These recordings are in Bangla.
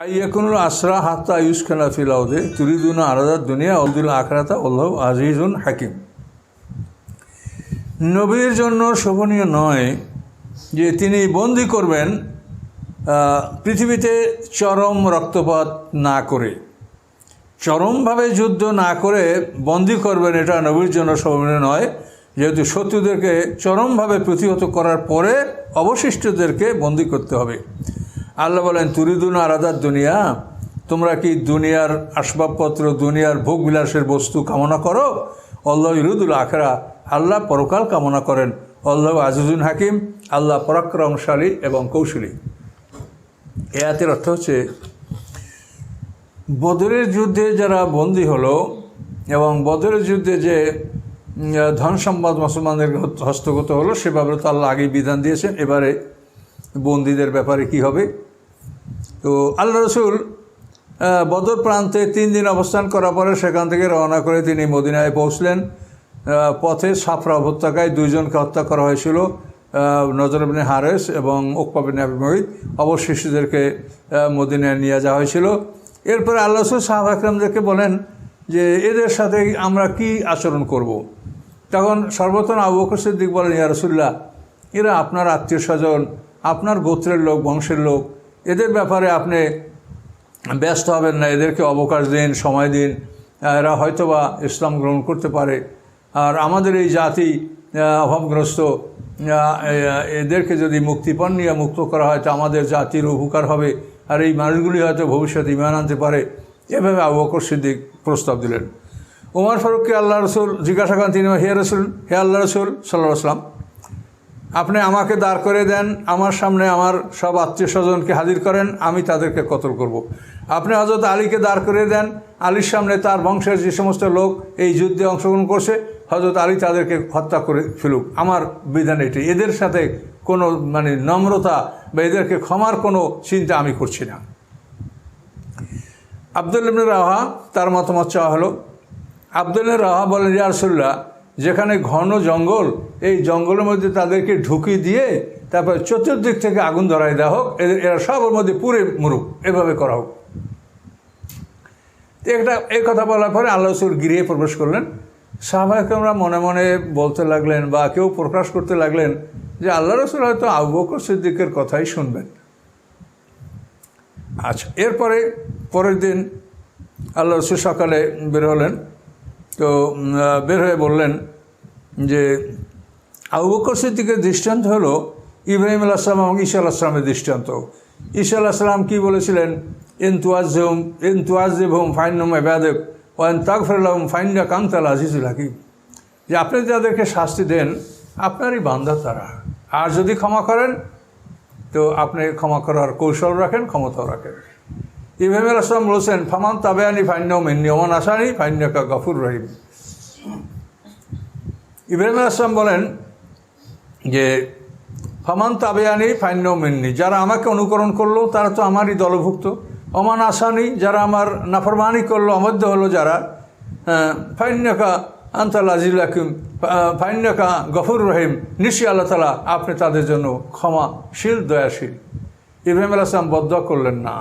আইয়াকুনুল আসরা হাত্তা ইউসখানা ফিল আরদি তুরিদুনা আরাদাত দুনিয়া ওয়ালদুল আখিরাতা আল্লাহু আজিজুন হাকিম। নবীর জন্য শোভনীয় নয় যে তিনি বন্দি করবেন পৃথিবীতে চরম রক্তপাত না করে, চরমভাবে যুদ্ধ না করে বন্দি করবেন, এটা নবীর জন্য শোভনীয় নয়। যেহেতু শত্রুদেরকে চরমভাবে প্রতিহত করার পরে অবশিষ্টদেরকে বন্দি করতে হবে। আল্লাহ বলেন তুরিদুনা আরাদাত দুনিয়া, তোমরা কি দুনিয়ার আসবাবপত্র, দুনিয়ার ভোগবিলাসের বস্তু কামনা করো? আল্লাহ ইরুদুল আখিরা, আল্লাহ পরকাল কামনা করেন। আল্লাহ আজিজুন হাকিম, আল্লাহ পরাক্রমশালী এবং কৌশলী। এ আয়াতের অর্থ হচ্ছে বদরের যুদ্ধে যারা বন্দী হলো এবং বদরের যুদ্ধে যে ধন সম্পদ মুসলমানদের হস্তগত হলো, সে ব্যাপারে তো আল্লাহ আগেই বিধান দিয়েছেন। এবারে বন্দীদের ব্যাপারে কি হবে? তো আল্লাহ রসুল বদর প্রান্তে 3 দিন অবস্থান করার পরে সেখান থেকে রওনা করে তিনি মদিনায় পৌঁছলেন। পথে সাফরা উপত্যকায় 2 জনকে হত্যা করা হয়েছিল, নজর ইবনে হারেস এবং উকবা বিন আবি মুঈত। অবশিষ্টদেরকে মদিনায় নিয়ে যাওয়া হয়েছিল। এরপরে আল্লাহ রসুল সাহাবা একরামদেরকে বলেন যে এদের সাথে আমরা কি আচরণ করব। তখন সর্বপ্রথম আবু বকর সিদ্দিক বলেন, ইয়া রাসূলুল্লাহ, এরা আপনার আত্মীয় স্বজন, আপনার গোত্রের লোক, বংশের লোক, এদের ব্যাপারে আপনি ব্যস্ত হবেন না, এদেরকে অবকাশ দিন, সময় দিন, এরা হয়তোবা ইসলাম গ্রহণ করতে পারে। আর আমাদের এই জাতি অভাবগ্রস্ত, এদেরকে যদি মুক্তিপণ নিয়ে মুক্ত করা হয় তো আমাদের জাতির উপকার হবে, আর এই মানুষগুলি হয়তো ভবিষ্যতে ঈমান আনতে পারে। এভাবে আবু বকর সিদ্দিক প্রস্তাব দিলেন। ওমর ফারুককে আল্লাহ রসুল জিজ্ঞাসা করেন, তিনি হে আল্লাহ রসুল সাল্লাল্লাহু আলাইহি ওয়াসাল্লাম, আপনি আমাকে দাঁড় করে দেন, আমার সামনে আমার সব আত্মীয় স্বজনকে হাজির করেন, আমি তাদেরকে কতল করব। আপনি হযরত আলীকে দাঁড় করে দেন, আলীর সামনে তার বংশের যে সমস্ত লোক এই যুদ্ধে অংশগ্রহণ করছে, হযরত আলী তাদেরকে হত্যা করে ফেলুক। আমার বিধান এটি, এদের সাথে কোনো নম্রতা বা এদেরকে ক্ষমার কোনো চিন্তা আমি করছি না। আব্দুল্লাহ ইবনে রাওয়াহা, তার মতামত চাওয়া হলো। আব্দুল্লাহ রাওয়াহা বলেন, ইয়া রাসূলুল্লাহ, যেখানে ঘন জঙ্গল, এই জঙ্গলের মধ্যে তাদেরকে ঢুকিয়ে দিয়ে তারপর চতুর্দিক থেকে আগুন ধরাই দেওয়া হোক, এরা সবার মধ্যে পুড়ে মরুক, এভাবে করা হোক। এই কথা বলার পরে আল্লাহ রাসূল গৃহে প্রবেশ করলেন। সাহাবায়ে কেরামরা মনে মনে বলতে লাগলেন বা কেউ প্রকাশ করতে লাগলেন যে আল্লাহ রাসূল হয়তো আবু বকর সিদ্দিকের কথাই শুনবেন। আচ্ছা, এরপরে পরের দিন আল্লাহ রাসূল সকালে বের হলেন। তো বের হয়ে বললেন যে আবু বকর সিদ্দিকের দৃষ্টান্ত হলো ইব্রাহিম আলাইহিস সালাম এবং ঈসা আলাইহিস সালামের দৃষ্টান্ত। ঈসা আলাইহিস সালাম কী বলেছিলেন? ইন তুআযিবহুম ফাইন্নাহুম ইবাদুক ওয়া ইন তাগফির লাহুম ফাইন্নাকা আনতাল আজিজুল হাকীম। যে আপনি যাদেরকে শাস্তি দেন আপনারই বান্দা তারা, আর যদি ক্ষমা করেন তো আপনি ক্ষমা করার কৌশল রাখেন, ক্ষমতাও রাখেন। ইব্রাহিম আলাইহিস সালাম বলেছেন, ফামান তাবিআনি ফাইন্নাহু মিন্নী ওয়া মান আসানি ফাইন্নাকা গফুরুর রহিম। ইব্রাহিম আলাইহিস সালাম বলেন যে ফামান তাবিআনি ফাইন্নাহু মিন্নী, যারা আমাকে অনুকরণ করলো তারা তো আমারই দলভুক্ত। ওমান আসানি, যারা আমার নাফরমানি করলো, অবাধ্য হলো যারা, ফাইন্নাকা আনতাল আজিজুল হাকীম, ফাইন্নাকা গফুরুর রহিম, নিশ্চয়ই আল্লাহ তাআলা আপনি তাদের জন্য ক্ষমাশীল, দয়াশীল। ইব্রাহিম আলাইহিস সালাম বদদুয়া করলেন না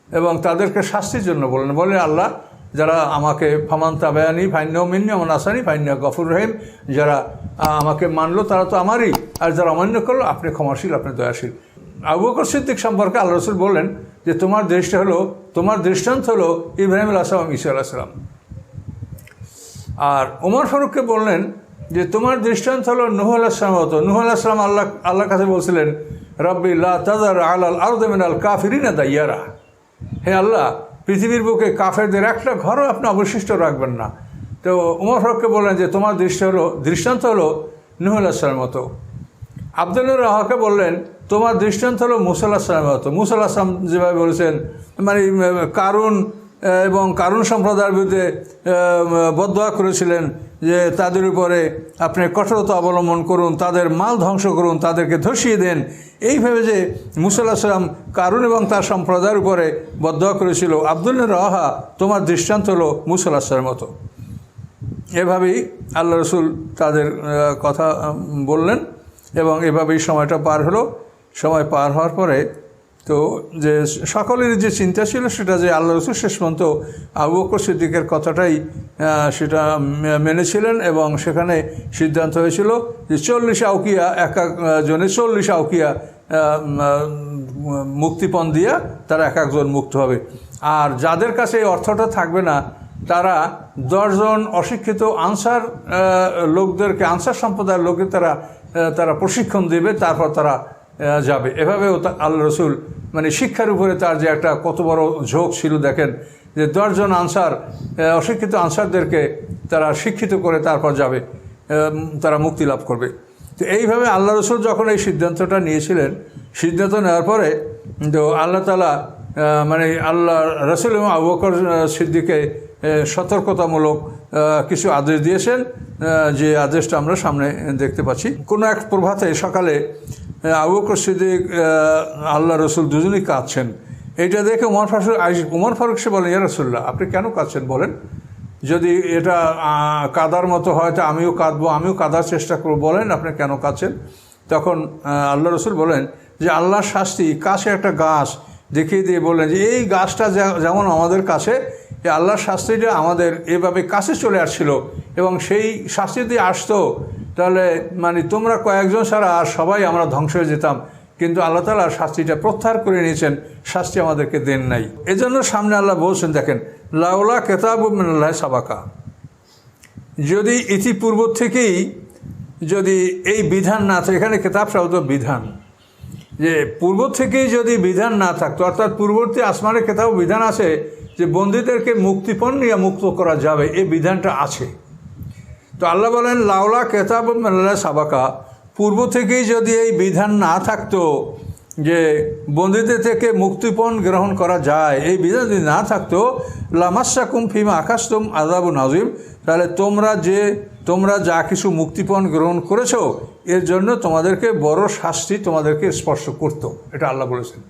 এবং তাদেরকে শাস্তির জন্য বলেন আল্লাহ, যারা আমাকে ফামান তাবিআনি ফাইন্নাহু মিন্নী ওয়া মান আসানি ফাইন্নাকা গফুরুর রহিম, যারা আমাকে মানলো তারা তো আমারই, আর যারা অমান্য করলো আপনি ক্ষমাশীল, আপনি দয়াশীল। আবু বকর সিদ্দিক সম্পর্কে আল্লাহ রাসূল বললেন যে তোমার দৃষ্টান্ত হলো ইব্রাহিম আলাইহিস সালাম, ঈসা আলাইহিস সালাম। আর ওমর ফারুককে বললেন যে তোমার দৃষ্টান্ত হলো নূহ আলাইহিস সালাম মতো। নূহ আলাইহিস সালাম আল্লাহর কাছে বলছিলেন, রব্বি লা তাযার আলাল আরদি মিনাল কাফিরিনা দাইয়ারা, হে আল্লাহ, পৃথিবীর বুকে কাফেরদের একটা ঘরও আপনি অবশিষ্ট রাখবেন না। তো ওমর ফারুককে বললেন যে তোমার দৃষ্টান্ত হলো নূহ আলাইহিস সালামের মতো। আব্দুল্লাহ রাওয়াহাকে বললেন তোমার দৃষ্টান্ত হলো মূসা আলাইহিস সালামের মতো। মূসা আলাইহিস সালাম যেভাবে বলেছেন, কারুন এবং কারুন সম্প্রদায়ের বিরুদ্ধে বদদুয়া করেছিলেন যে তাদের উপরে আপনি কঠোরতা অবলম্বন করুন, তাদের মাল ধ্বংস করুন, তাদেরকে ধসিয়ে দেন। এইভাবে যে মূসা আলাইহিস সালাম কারুন এবং তার সম্প্রদায়ের উপরে বদদুয়া করেছিল, আব্দুল্লাহ রাওয়াহা তোমার দৃষ্টান্ত হলো মূসা আলাইহিস সালামের মতো। এভাবেই আল্লাহ রসুল তাদের কথা বললেন এবং এভাবেই সময়টা পার হলো। সময় পার হওয়ার পরে তো যে সকলের যে চিন্তা ছিল সেটা যে আল্লাহ রসুল শেষ পর্যন্ত আবু বকর সিদ্দিকের কথাটাই সেটা মেনেছিলেন, এবং সেখানে সিদ্ধান্ত হয়েছিল যে 40 আউকিয়া, এক একজনে 40 আউকিয়া মুক্তিপণ দিয়া তারা এক একজন মুক্ত হবে। আর যাদের কাছে এই অর্থটা থাকবে না তারা 10 জন অশিক্ষিত আনসার লোকদেরকে, আনসার সম্প্রদায়ের লোককে তারা প্রশিক্ষণ দেবে, তারপর তারা যাবে। এভাবেও আল্লাহ রসুল মানে শিক্ষার উপরে তার যে একটা কত বড় ঝোঁক ছিল দেখেন, যে 10 জন আনসার, অশিক্ষিত আনসারদেরকে তারা শিক্ষিত করে তারপর যাবে, তারা মুক্তি লাভ করবে। তো এইভাবে আল্লাহ রসুল যখন এই সিদ্ধান্তটা নিয়েছিলেন, সিদ্ধান্ত নেওয়ার পরে তো আল্লাহ তাআলা মানে আল্লাহ রসুল এবং আবু বকর সিদ্দিককে সতর্কতামূলক কিছু আদেশ দিয়েছেন, যে আদেশটা আমরা সামনে দেখতে পাচ্ছি। কোনো এক প্রভাতে সকালে আবু বকর সিদ্দিক আল্লাহ রসুল দুজনই কাঁদছেন। এইটা দেখে উমর ফারুক সে বলেন, ইয়া রাসূলুল্লাহ, আপনি কেন কাঁদছেন বলেন? যদি এটা কাদার মতো হয় তো আমিও কাঁদবো, আমিও কাঁদার চেষ্টা করবো, বলেন আপনি কেন কাঁদছেন? তখন আল্লাহ রসুল বলেন যে আল্লাহর শাস্তি, কাছে একটা গাছ দেখিয়ে দিয়ে বললেন যে এই গাছটা যেমন আমাদের কাছে, এই আল্লাহর শাস্তিটা আমাদের এভাবে কাছে চলে আসছিল, এবং সেই শাস্তি দিয়ে আসতো তাহলে মানে তোমরা কয়েকজন ছাড়া আর সবাই আমরা ধ্বংস হয়ে যেতাম, কিন্তু আল্লাহ তাআলা শাস্তিটা প্রত্যাহার করে নিয়েছেন, শাস্তি আমাদেরকে দেন নাই। এজন্য সামনে আল্লাহ বলছেন, দেখেন, লাউলা কিতাবুম মিনাল্লাহি সাবাকা, যদি ইতিপূর্ব থেকেই যদি এই বিধান না থাকে, এখানে কিতাব শব্দ বিধান, যে পূর্ব থেকেই যদি বিধান না থাকতো, অর্থাৎ পূর্ববর্তী আসমানের কিতাব বিধান আছে যে বন্দীদেরকে মুক্তিপণ নিয়ে মুক্ত করা যাবে, এই বিধানটা আছে। তো আল্লাহ বলেন লাউলা কিতাবুম মিনাল্লাহি সাবাকা, পূর্ব থেকেই যদি এই বিধান না থাকতো যে বন্দীদের থেকে মুক্তিপণ গ্রহণ করা যায়, এই বিধান যদি না থাকতো, লামাসাকুম ফিমা আকাশতুম আযাবুন আযীম, তাহলে তোমরা যা কিছু মুক্তিপণ গ্রহণ করেছো এর জন্য তোমাদেরকে বড় শাস্তি তোমাদেরকে স্পর্শ করতো, এটা আল্লাহ বলেছেন।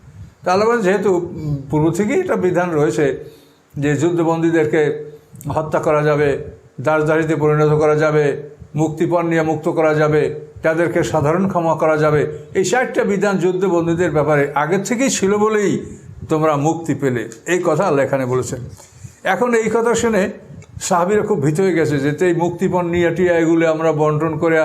তা আল্লাহ বলেন যেহেতু পূর্ব থেকেই এটা বিধান রয়েছে যে যুদ্ধবন্দীদেরকে হত্যা করা যাবে, দাসদাসীতে পরিণত করা যাবে, মুক্তিপণ নিয়ে মুক্ত করা যাবে, তাদেরকে সাধারণ ক্ষমা করা যাবে, এই 4টা বিধান যুদ্ধবন্দীদের ব্যাপারে আগের থেকেই ছিল বলেই তোমরা মুক্তি পেলে, এই কথা আল্লাহ এখানে বলেছেন। এখন এই কথা শুনে সাহাবীরা খুব ভীত হয়ে গেছে যে এই মুক্তিপণ নিয়ে টিয়া এগুলি আমরা বন্টন করে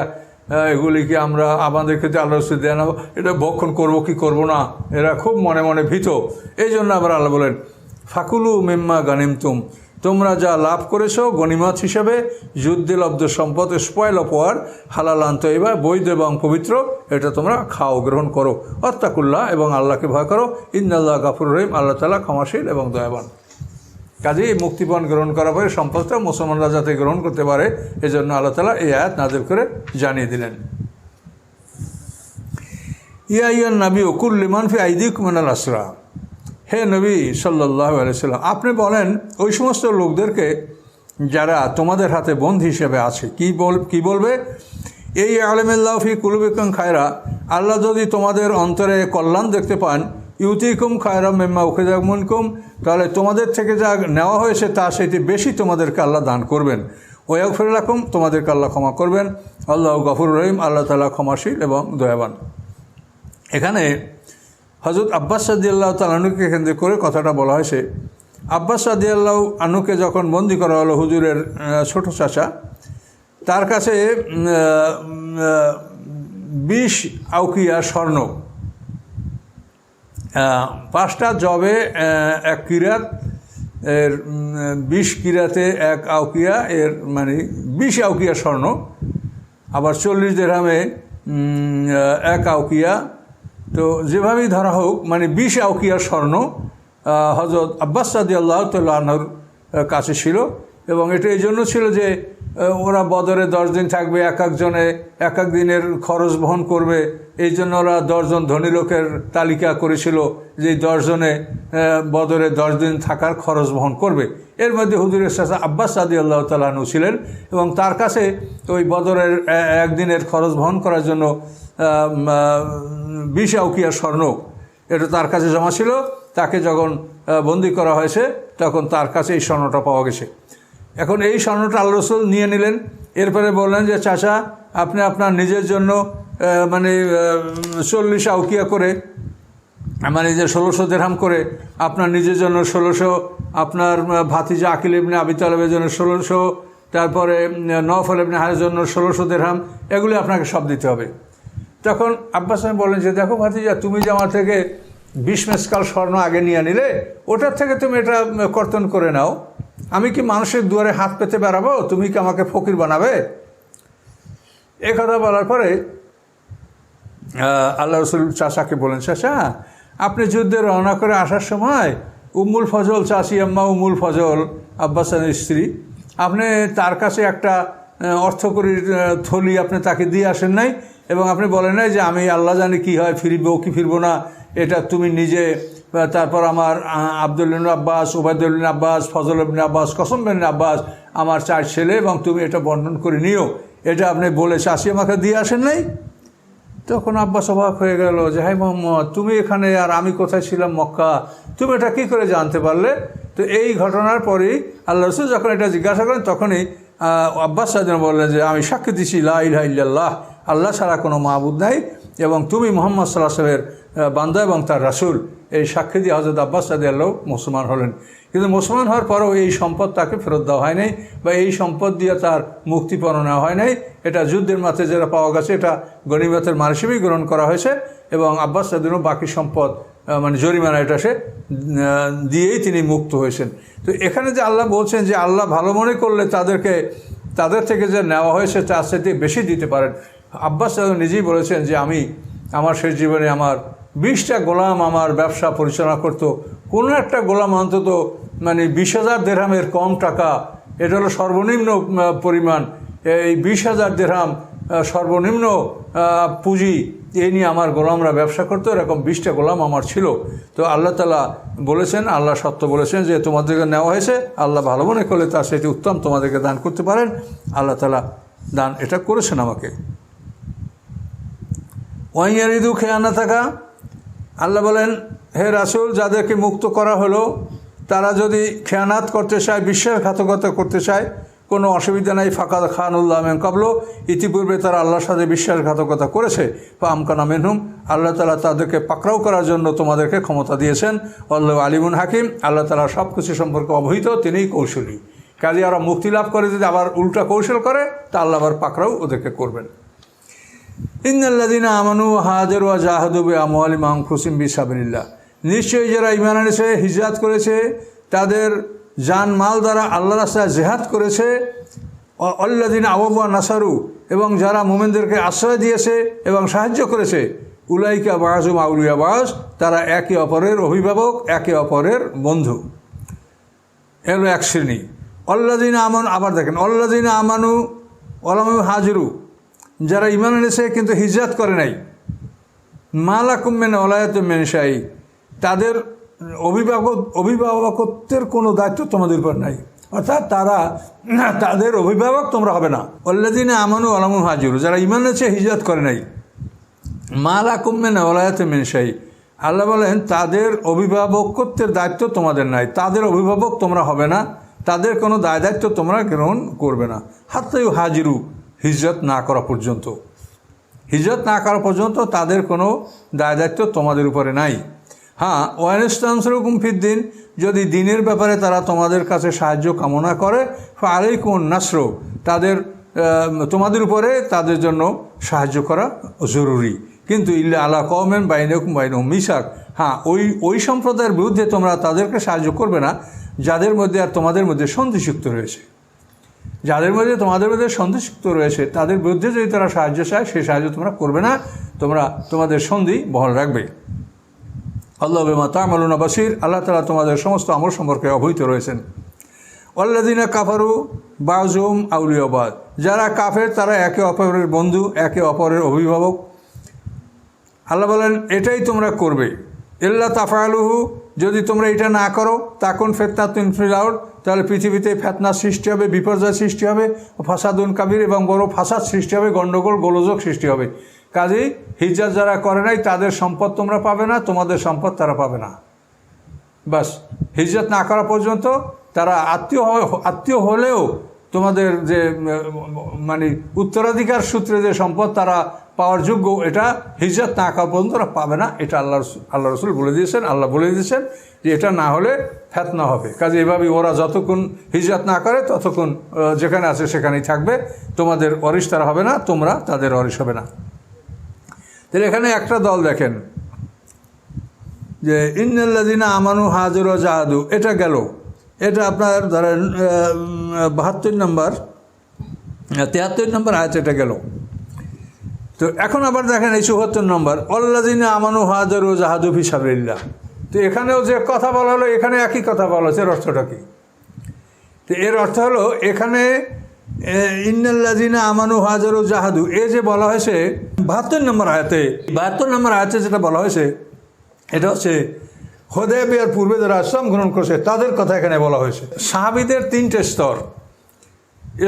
এগুলিকে আমরা আমাদের ক্ষেত্রে আল্লাহ রসুল দেন, এটা ভক্ষণ করবো কি করবো না, এরা খুব মনে মনে ভীত। এই জন্য আবার আল্লাহ বলেন ফাকুলু মিম্মা গানিমতুম, তোমরা যা লাভ করেছো গনিমত হিসেবে, যুদ্ধে লব্ধ সম্পদ, স্পয়েল অপহার, হালালান তৈবা, বৈধ এবং পবিত্র, এটা তোমরা খাও, গ্রহণ করো। অত্তাকুল্লাহ, এবং আল্লাহকে ভয় করো। ইন্নাল্লাহ গাফুরুর রহিম, আল্লাহ তাআলা ক্ষমাশীল এবং দয়াবান। কাজেই মুক্তিপণ গ্রহণ করার পরে সম্পদটা মুসলমানরা যাতে গ্রহণ করতে পারে, এজন্য আল্লাহ তাআলা এই আয়াত নাযিল করে জানিয়ে দিলেন। ইয়া আইয়ুহান নাবী কুল লিমান ফি আইদিকুম মিনাল আসরা, হে নবী সাল্লাল্লাহু আলাইহি ওয়াসাল্লাম, আপনি বলেন ওই সমস্ত লোকদেরকে যারা তোমাদের হাতে বন্দী হিসেবে আছে, কি বলবে? এই আলিমাল্লাহু ফি কুলুবিকুম খায়রা, আল্লাহ যদি তোমাদের অন্তরে কল্যাণ দেখতে পান, ইউতিকুম খায়রা মিম্মা উখিযা মিনকুম, তাহলে তোমাদের থেকে যা নেওয়া হয়েছে তা সেটি বেশি তোমাদেরকে আল্লাহ দান করবেন। ওয়াগফির লাকুম, তোমাদেরকে আল্লাহ ক্ষমা করবেন। আল্লাহু গফুরুর রহিম, আল্লাহ তাআলা ক্ষমাশীল এবং দয়াবান। এখানে হযরত আব্বাস রাদিয়াল্লাহু তাআলা আনহুকে কেন্দ্র করে কথাটা বলা হয়েছে। আব্বাস রাদিয়াল্লাহু আনহুকে যখন বন্দি করা হলো হুজুরের ছোট চাচা, তার কাছে 20 আউকিয়া স্বর্ণ, 5টা জবে 1 কিরাত, এর 20 কিরাতে 1 আউকিয়া, এর মানে 20 আউকিয়া স্বর্ণ, আবার 40 দিরহামে 1 আউকিয়া, তো যেভাবেই ধরা হোক মানে 20 আউকিয়া স্বর্ণ হযরত আব্বাস রাদিয়াল্লাহু তাআলা আনহুর কাছে ছিল। এবং এটা এই জন্য ছিল যে ওরা বদরে 10 দিন থাকবে, এক একজনে এক এক দিনের খরচ বহন করবে, এই জন্য ওরা 10 জন ধনী লোকের তালিকা করেছিল যে 10 জনে বদরে 10 দিন থাকার খরচ বহন করবে। এর মধ্যে হুজুরের চাচা আব্বাস রাদিয়াল্লাহু তাআলা আনহু ছিলেন, এবং তার কাছে ওই বদরের একদিনের খরচ বহন করার জন্য 20 আউকিয়া স্বর্ণ এটা তার কাছে জমা ছিল। তাকে যখন বন্দি করা হয়েছে তখন তার কাছে এই স্বর্ণটা পাওয়া গেছে। এখন এই স্বর্ণটা আল্লাহ রাসূল নিয়ে নিলেন। এরপরে বললেন যে চাচা, আপনি আপনার নিজের জন্য মানে 40 আউকিয়া করে মানে যে 1600 দিরহাম করে আপনার নিজের জন্য 1600, আপনার ভাতিজা আকিল ইবনে আবি তালেবের জন্য 1600, তারপরে নওফল ইবনে হারের জন্য 1600 দিরহাম, এগুলি আপনাকে সব দিতে হবে। তখন আব্বাস আমি বললেন যে দেখো ভাতিজা, তুমি যে আমার থেকে 20 মেসকাল স্বর্ণ আগে নিয়ে নিলে, ওটার থেকে তুমি এটা কর্তন করে নাও। আমি কি মানুষের দুয়ারে হাত পেতে বেড়াবো? তুমি কি আমাকে ফকির বানাবে? এ কথা বলার পরে আল্লাহ রসুল চাচাকে বলেন, চাচা আপনি যুদ্ধে রওনা করে আসার সময় উম্মুল ফজল, চাচি আম্মা উম্মুল ফজল আব্বাসের স্ত্রী, আপনি তার কাছে একটা অর্থকরীর থলি আপনি তাকে দিয়ে আসেন নাই, এবং আপনি বলেন নাই যে আমি আল্লাহ জানি কি হয়, ফিরবো কি ফিরবো না, এটা তুমি নিজে, তারপর আমার আব্দুল ইবনে আব্বাস, ওবায়দুল ইবনে আব্বাস, ফজল ইবনে আব্বাস, কসম ইবনে আব্বাস আমার 4 ছেলে, এবং তুমি এটা বর্ণন করে নিও, এটা আপনি বলে চাচি আমাকে দিয়ে আসেন নাই। তখন আব্বাস অবাক হয়ে গেল যে হাই মোহাম্মদ, তুমি এখানে আর আমি কোথায় ছিলাম মক্কা, তুমি এটা কী করে জানতে পারলে? তো এই ঘটনার পরেই আল্লাহ রসুল যখন এটা জিজ্ঞাসা করেন, তখনই আব্বাস সাহেব বললেন যে আমি সাক্ষী দিচ্ছি লা ইলাহা ইল্লাল্লাহ, আল্লাহ ছাড়া কোনো মাবুদ নাই, এবং তুমি মুহাম্মদ সাল্লাল্লাহু আলাইহি ওয়াসাল্লামের বান্দা এবং তার রাসূল। এই সাক্ষী দিয়ে হযরত আব্বাস রাদিয়াল্লাহু মুসলমান হলেন। কিন্তু মুসলমান হওয়ার পরেও এই সম্পদ তাকে ফেরত দেওয়া হয় নাই, বা এই সম্পদ দিয়ে তার মুক্তিপণ নেওয়া হয় নাই। এটা যুদ্ধের মাঠে যেটা পাওয়া গেছে, এটা গনিমতের মাল হিসেবেই গ্রহণ করা হয়েছে, এবং আব্বাস রাদিয়াল্লাহু বাকি সম্পদ মানে জরিমানা এটা সে দিয়েই তিনি মুক্ত হয়েছেন। তো এখানে যে আল্লাহ বলছেন যে আল্লাহ ভালো মনে করলে তাদের থেকে যে নেওয়া হয়েছে তার সাথে বেশি দিতে পারেন। আব্বাস নিজেই বলেছেন যে আমি আমার শেষ জীবনে আমার 20টা গোলাম আমার ব্যবসা পরিচালনা করত, কোনো একটা গোলাম অন্তত মানে 20,000 দিরহামের কম টাকা, এটা হলো সর্বনিম্ন পরিমাণ, এই 20,000 দিরহাম সর্বনিম্ন পুঁজি, এই নিয়ে আমার গোলামরা ব্যবসা করতো, এরকম 20টা গোলাম আমার ছিল। তো আল্লাহ তাআলা বলেছেন, আল্লাহ সত্য বলেছেন যে তোমাদেরকে নেওয়া হয়েছে, আল্লাহ ভালো মনে করলে তার সেটি উত্তম তোমাদেরকে দান করতে পারেন। আল্লাহ তাআলা দান এটা করেছেন আমাকে। ওয়াইয়ারিদু খেয়ানা থাকা, আল্লাহ বলেন হে রাসূল, যাদেরকে মুক্ত করা হলো তারা যদি খেয়ানাত করতে চায়, বিশ্বাসঘাতকতা করতে চায়, কোনো অসুবিধা নাই। ফাকাদ খানুল্লাহ মিন কাবলু, ইতিপূর্বে তারা আল্লাহর সাথে বিশ্বাসঘাতকতা করেছে। ফা আমকানা মিনহুম, আল্লাহ তাআলা তাদেরকে পাকড়াও করার জন্য তোমাদেরকে ক্ষমতা দিয়েছেন। আল্লাহু আলিমুন হাকিম, আল্লাহ তাআলা সব কিছু সম্পর্কে অবহিত, তিনিই কৌশলী। কাজে ওরা মুক্তি লাভ করে যদি আবার উল্টা কৌশল করে, তা আল্লাহ আবার পাকড়াও ওদেরকে করবেন। ইন্নাল্লাযীনা আমানু ওয়া হাজারু ওয়া জাহাদু বিআমওয়ালিহিম ওয়া আনফুসিহিম ফিসাবিলিল্লাহ, নিশ্চয়ই যারা ঈমান এনেছে, হিজরত করেছে, তাদের জান মাল দ্বারা আল্লাহর রাস্তায় জিহাদ করেছে, আল্লাযীনা আওয়াউ ওয়া নাসারু, এবং যারা মুমিনদেরকে আশ্রয় দিয়েছে এবং সাহায্য করেছে, উলাইকা বাযুম আউলিয়া বায, তারা একে অপরের অভিভাবক, একে অপরের বন্ধু। এলো এক শ্রেণী। আল্লাযীনা আমানু, আবার দেখেন আল্লাযীনা আমানু ওয়া লাম ইউহাজিরু, যারা ঈমান এনেছে কিন্তু হিজরত করে নাই, মা লাকুম মিন ওয়ালায়াতিন মিন শাই, তাদের অভিভাবকত্বের কোনো দায়িত্ব তোমাদের উপর নাই, অর্থাৎ তাদের অভিভাবক তোমরা হবে না। আল্লাযীনা আমানু ওয়া লাম ইউহাজিরু, যারা ঈমান এনেছে হিজরত করে নাই, মা লাকুম মিন ওয়ালায়াতিন মিন শাই, আল্লাহ বলেন তাদের অভিভাবকত্বের দায়িত্ব তোমাদের নাই, তাদের অভিভাবক তোমরা হবে না, তাদের কোনো দায় দায়িত্ব তোমরা গ্রহণ করবে না। হাত্তা ইউহাজিরু, হিজরত না করা পর্যন্ত, হিজরত না করা পর্যন্ত তাদের কোনো দায় দায়িত্ব তোমাদের উপরে নাই। হ্যাঁ, ওয়াইনস্তানসরুকুম ফিদ্দিন, যদি দিনের ব্যাপারে তারা তোমাদের কাছে সাহায্য কামনা করে, ফাআলাইকুম নাসর, তোমাদের উপরে তাদের জন্য সাহায্য করা জরুরি। কিন্তু ইল্লা আলা কওমিন বাইনাকুম বাইনহুম মিসাক, হ্যাঁ ওই সম্প্রদায়ের বিরুদ্ধে তোমরা তাদেরকে সাহায্য করবে না যাদের মধ্যে আর তোমাদের মধ্যে সন্ধিযুক্ত রয়েছে। যাদের মধ্যে তোমাদের মধ্যে সন্ধিযুক্ত রয়েছে তাদের বিরুদ্ধে যদি তারা সাহায্য চায়, সেই সাহায্য তোমরা করবে না, তোমরা তোমাদের সন্ধি বহাল রাখবে। আল্লাহু বিমা তা'মালুনা বাসীর, আল্লাহ তাআলা তোমাদের সমস্ত আমল সম্পর্কে অবহিত রয়েছেন। ওয়াল্লাযীনা কাফারু বাযুহুম আউলিয়া বায, যারা কাফের তারা একে অপরের বন্ধু, একে অপরের অভিভাবক। আল্লাহ বলেন এটাই তোমরা করবে। ইল্লা তাফআলুহু, যদি তোমরা এটা না করো, তাকুন ফিতনাতুন ফিল আরদ, তাহলে পৃথিবীতে ফিতনা সৃষ্টি হবে, বিপর্যয় সৃষ্টি হবে, ফাসাদুন কাবীর, এবং বড় ফাসাদ সৃষ্টি হবে, গণ্ডগোল গোলযোগ সৃষ্টি হবে। কাজেই হিজরত যারা করে নাই তাদের সম্পদ তোমরা পাবে না, তোমাদের সম্পদ তারা পাবে না। বাস, হিজরত না করা পর্যন্ত তারা আত্মীয় হলেও তোমাদের যে মানে উত্তরাধিকার সূত্রে যে সম্পদ তারা পাওয়ার যোগ্য, এটা হিজরত না করা পর্যন্ত ওরা পাবে না। এটা আল্লাহ রসুল বলে দিয়েছেন, আল্লাহ বলে দিয়েছেন যে এটা না হলে ফেতনা হবে। কাজে এভাবেই ওরা যতক্ষণ হিজরত না করে ততক্ষণ যেখানে আছে সেখানেই থাকবে, তোমাদের অরিস তারা হবে না, তোমরা তাদের অরিস হবে না। তাহলে এখানে একটা দল দেখেন যে ইন্নাল্লাযিনা আমানু হাজারু জাহাদু, এটা গেল, এটা আপনার ধরেন 72 নম্বর 73 নম্বর আয়াত এটা গেল। তো এখন আবার দেখেন এই 74 নম্বর আল্লাযিনা আমানু হাজারু জাহাদু ফি সাবিলিল্লাহ। তো এখানেও যে কথা বলা হলো, এখানে একই কথা বলা হচ্ছে, এর অর্থটা কি? তো এর অর্থ হলো এখানে ইন্নাল্লাযিনা আমানু হাজারু জাহাদু, এ যে বলা হয়েছে 72 নম্বর আয়াতে, 72 নম্বর আয়াতে যেটা বলা হয়েছে এটা হচ্ছে হুদায়বিয়ার পূর্বে যারা ইসলাম গ্রহণ করছে তাদের কথা এখানে বলা হয়েছে। সাহাবীদের 3টে স্তর,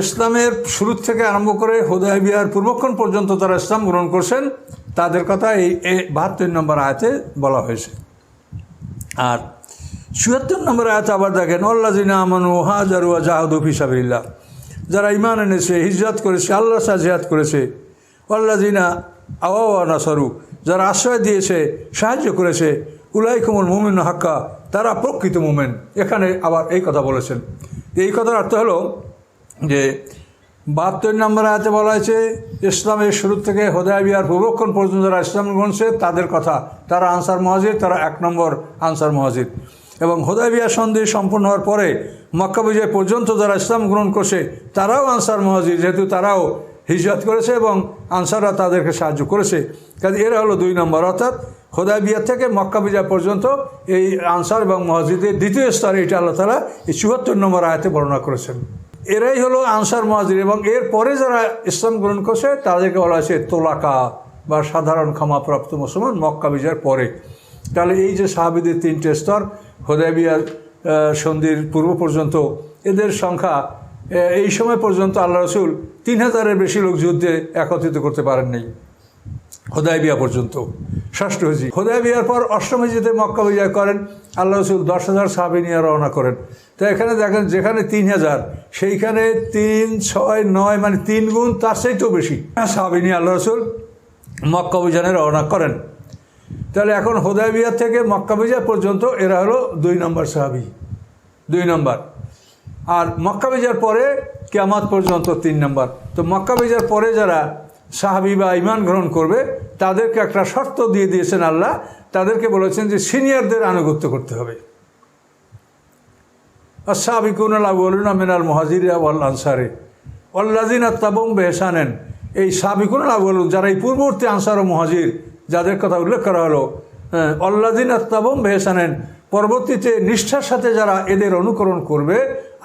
ইসলামের শুরু থেকে আরম্ভ করে হুদায়বিয়ার পূর্বক্ষণ পর্যন্ত যারা ইসলাম গ্রহণ করছেন তাদের কথা এই 72 নম্বর আয়াতে বলা হয়েছে। আর 74 নম্বর আয়াতে আবার দেখেন আল্লাযিনা আমানু হাজারু ওয়া জাহাদু ফি সাবিলিল্লাহ, যারা ঈমান এনেছে, হিজরত করেছে, আল্লাহর সাথে জিহাদ করেছে, আল্লাযিনা আওয়া ওয়া নাসারু, যারা আশ্রয় দিয়েছে, সাহায্য করেছে, উলাইকুমুল মুমিনুন হাক্কা, তারা প্রকৃত মুমিন। এখানে আবার এই কথা বলেছেন। এই কথার অর্থ হলো যে 72 নম্বর আয়াতে বলা হয়েছে ইসলামের শুরু থেকে হুদায়বিয়ার পূর্বক্ষণ পর্যন্ত যারা ইসলাম গ্রহণ করছে তাদের কথা, তারা আনসার মুহাজির, তারা 1 নম্বর আনসার মুহাজির। এবং হুদায়বিয়া সন্ধি সম্পূর্ণ হওয়ার পরে মক্কা বিজয় পর্যন্ত যারা ইসলাম গ্রহণ করছে তারাও আনসার মুহাজির, যেহেতু তারাও হিজরত করেছে এবং আনসাররা তাদেরকে সাহায্য করেছে। কাজে এরা হলো 2 নম্বর, অর্থাৎ হুদায়বিয়া থেকে মক্কা বিজয় পর্যন্ত এই আনসার এবং মুহাজিরদের দ্বিতীয় স্তরে এটা আল্লাহ তাআলা এই 74 নম্বর আয়াতে বর্ণনা করেছেন। এরাই হলো আনসার মুহাজির, এবং এর পরে যারা ইসলাম গ্রহণ করছে তাদেরকে বলা হয়েছে তোলাকা বা সাধারণ ক্ষমাপ্রাপ্ত মুসলমান মক্কা বিজয়ের পরে। তাহলে এই যে সাহাবীদের 3টে স্তর, হুদায়বিয়ার সন্ধির পূর্ব পর্যন্ত এদের সংখ্যা এই সময় পর্যন্ত আল্লাহ রসুল 3000-এর বেশি লোক যুদ্ধে একত্রিত করতে পারেননি হুদায়বিয়া পর্যন্ত। ষষ্ঠ হিজরি, হুদায়বিয়ার পর অষ্টম হিজরিতে মক্কা বিজয় করেন, আল্লাহ রসুল 10,000 সাহাবী নিয়ে রওনা করেন। তো এখানে দেখেন যেখানে 3000 সেইখানে 3, 6, 9 মানে 3 গুণ তার চাইতেও বেশি সাহাবী নিয়ে আল্লাহ রসুল মক্কা বিজয়ে রওনা করেন। তাহলে এখন হুদায়বিয়া থেকে মক্কা বিজয় পর্যন্ত এরা হলো 2 নম্বর সাহাবী, 2 নম্বর। আর মক্কা বিজয়ের পরে কিয়ামত পর্যন্ত 3 নম্বর। তো মক্কা বিজয়ের পরে যারা সাহাবী বা ঈমান গ্রহণ করবে তাদেরকে একটা শর্ত দিয়ে দিয়েছেন আল্লাহ, তাদেরকে বলেছেন যে সিনিয়রদের আনুগত্য করতে হবে। আস-সাবিকুনাল আউয়ালুনা মিনাল মুহাজিরিনা ওয়াল আনসারি ওয়াল্লাযিনা তাবাউহুম বিইহসানিন, এই সাবিকুনাল আউয়ালুন যারা এই পূর্ববর্তী আনসার ও মুহাজির যাদের কথা উল্লেখ করা হলো, ওয়াল্লাযিনা তাবাউহুম বিইহসানিন, পরবর্তীতে নিষ্ঠার সাথে যারা এদের অনুকরণ করবে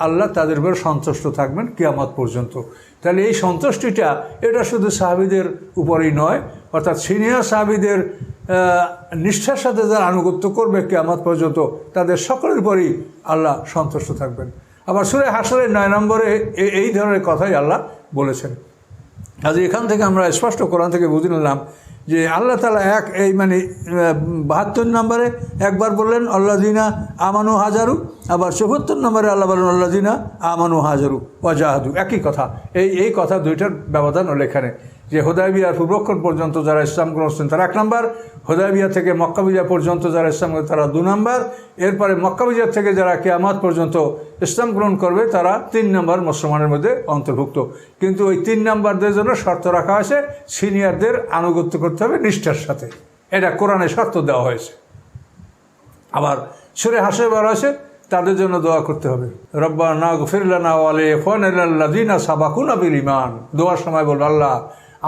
আল্লাহ তাদের উপর সন্তুষ্ট থাকবেন কিয়ামত পর্যন্ত। তাহলে এই সন্তুষ্টিটা এটা শুধু সাহাবীদের উপরেই নয়, অর্থাৎ সিনিয়র সাহাবীদের নিষ্ঠার সাথে যারা আনুগত্য করবে কিয়ামত পর্যন্ত তাদের সকলের উপরেই আল্লাহ সন্তুষ্ট থাকবেন। আবার সূরা হাশরের 9 নম্বরে এই ধরনের কথাই আল্লাহ বলেছেন। আজ এখান থেকে আমরা স্পষ্ট কোরআন থেকে বুঝে নিলাম যে আল্লাহ তাআলা এই মানে 72 নম্বরে একবার বললেন আল্লাযিনা আমানু হাজারু, আবার 74 নম্বরে আল্লাহ বললেন আল্লাযিনা আমানু হাজারু ওয়া জাহাদু, একই কথা। এই কথা দুইটার ব্যবধান হলো এখানে যে হুদায়বিয়ার পূর্বক্ষণ পর্যন্ত যারা ইসলাম গ্রহণ করছেন তারা 1 নম্বর, হুদায়বিয়া থেকে মক্কা বিজয় পর্যন্ত যারা ইসলাম গ্রহণ তারা 2 নম্বর, এরপরে মক্কা বিজয় থেকে যারা কিয়ামত পর্যন্ত ইসলাম গ্রহণ করবে তারা 3 নম্বর মুসলমানের মধ্যে অন্তর্ভুক্ত। কিন্তু ওই 3 নম্বরদের জন্য শর্ত রাখা হয়েছে, সিনিয়রদের আনুগত্য করতে হবে নিষ্ঠার সাথে, এটা কোরআনে শর্ত দেওয়া হয়েছে। আবার সূরা হাশরে বলা হয়েছে তাদের জন্য দোয়া করতে হবে, রব্বানা গফির লানা ওয়া লিইখওয়ানিল্লাযিনা সাবাকুনা বিল ঈমান। দোয়ার সময় বলবো আল্লাহ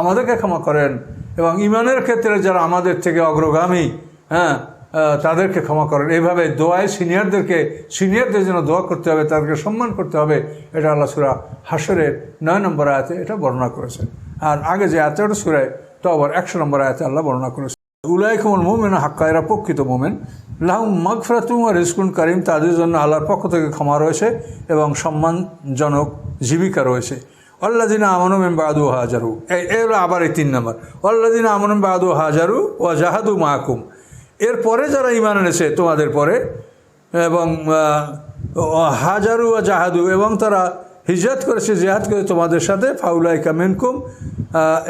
আমাদেরকে ক্ষমা করেন এবং ঈমানের ক্ষেত্রে যারা আমাদের থেকে অগ্রগামী তাদেরকে ক্ষমা করেন। এইভাবে দোয়ায় সিনিয়রদের জন্য দোয়া করতে হবে, তাদেরকে সম্মান করতে হবে। এটা আল্লাহ সূরা হাশরের 9 নম্বর আয়াতে এটা বর্ণনা করেছেন। আর আগে যে আয়াতে ওটা সূরা তওবার 100 নম্বর আয়াতে আল্লাহ বর্ণনা করেছেন উলাইকুমুল মুমিনুনা হাক্কা, এরা প্রকৃত মুমিন। লাহুম মাগফিরাতুন ওয়া রিজকুন কারীম, তাদের জন্য আল্লাহর পক্ষ থেকে ক্ষমা রয়েছে এবং সম্মানজনক জীবিকা রয়েছে। আল্লাযিনা আমানু মিন বা'দু হাজারু, এই হলো আবার এই 3 নম্বর। আল্লাযিনা আমানু মিন বা'দু হাজারু ওয়া জাহাদু মাআকুম, এরপরে যারা ঈমান এনেছে তোমাদের পরে এবং হাজারু ওয়া জাহাদু, এবং তারা হিজরত করেছে জিহাদ করে তোমাদের সাথে, ফাউলাইকা মিনকুম,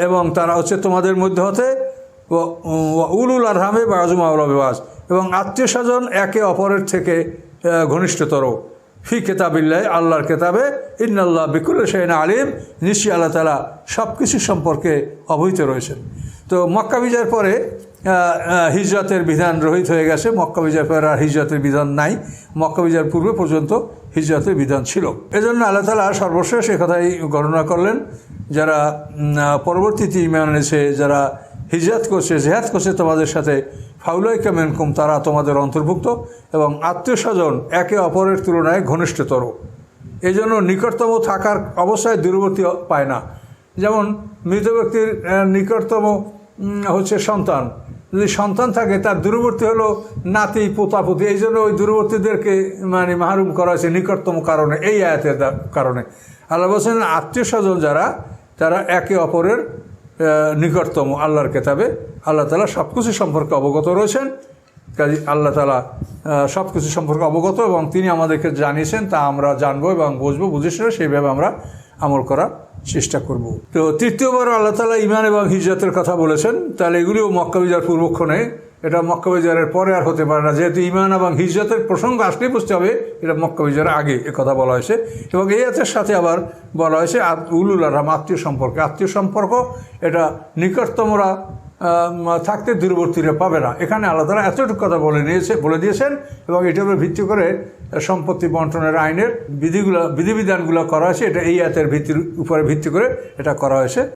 এবং তারা হচ্ছে তোমাদের মধ্যে হতে উলুল আরহামে বাজুম আওলা বিবাজ, এবং আত্মীয় স্বজন একে অপরের থেকে ঘনিষ্ঠতর। ফি কেতাবিল্লাহ, আল্লাহর কেতাবে, ইন্নাল্লাহ বিকুল্লি শাইইন আলিম, নিশ্চয়ই আল্লাহ তাআলা সব কিছু সম্পর্কে অবহিত রয়েছেন। তো মক্কা বিজয়ের পরে হিজরতের বিধান রহিত হয়ে গেছে। মক্কা বিজয়ের পরে আর হিজরতের বিধান নাই। মক্কা বিজয়ের পূর্বে পর্যন্ত হিজরতের বিধান ছিল। এজন্য আল্লাহ তাআলা সর্বশেষ একথাই গণনা করলেন, যারা পরবর্তীতে ঈমান এনেছে, যারা হিজরত করছে, জিহাদ করছে তোমাদের সাথে, ফাউলাইকা মিনকুম, তারা তোমাদের অন্তর্ভুক্ত, এবং আত্মীয় স্বজন একে অপরের তুলনায় ঘনিষ্ঠতর। এই জন্য নিকটতম থাকার অবস্থায় দূরবর্তী পায় না। যেমন মৃত ব্যক্তির নিকটতম হচ্ছে সন্তান, যদি সন্তান থাকে তার দূরবর্তী হলো নাতি পোতাপুতি, এই জন্য ওই দূরবর্তীদেরকে মানে মাহরুম করা হয়েছে নিকটতম কারণে, এই আয়াতের কারণে। আল্লাহ বলছেন আত্মীয় স্বজন যারা, তারা একে অপরের নিকটতম আল্লাহর কেতাবে। আল্লাহ তাআলা সব কিছু সম্পর্কে অবগত রয়েছেন। কাজে আল্লাহ তাআলা সব কিছু সম্পর্কে অবগত, এবং তিনি আমাদেরকে জানিয়েছেন, তা আমরা জানবো এবং বুঝবো, বুঝে শুনে সেইভাবে আমরা আমল করার চেষ্টা করব। তো তৃতীয়বার আল্লাহ তাআলা ঈমান এবং হিজরতের কথা বলেছেন, তাহলে এগুলিও মক্কা বিজয়ের পূর্বক্ষণে, এটা মক্কা বিজয়ের পরে আর হতে পারে না। যেহেতু ঈমান এবং হিজরতের প্রসঙ্গ আসলেই বুঝতে হবে এটা মক্কা বিজয়ের আগে কথা বলা হয়েছে। এবং এই আয়াতের সাথে আবার বলা হয়েছে উলুল আরহাম, আত্মীয় সম্পর্ক। আত্মীয় সম্পর্ক এটা নিকটতমরা থাকতে দূরবর্তীরা পাবে না। এখানে আল্লাহ তাআলা এতটুকু কথা বলে দিয়েছেন, এবং এটার উপর ভিত্তি করে সম্পত্তি বন্টনের আইনের বিধিবিধানগুলো করা হয়েছে। এটা এই আয়াতের উপরে ভিত্তি করে এটা করা হয়েছে।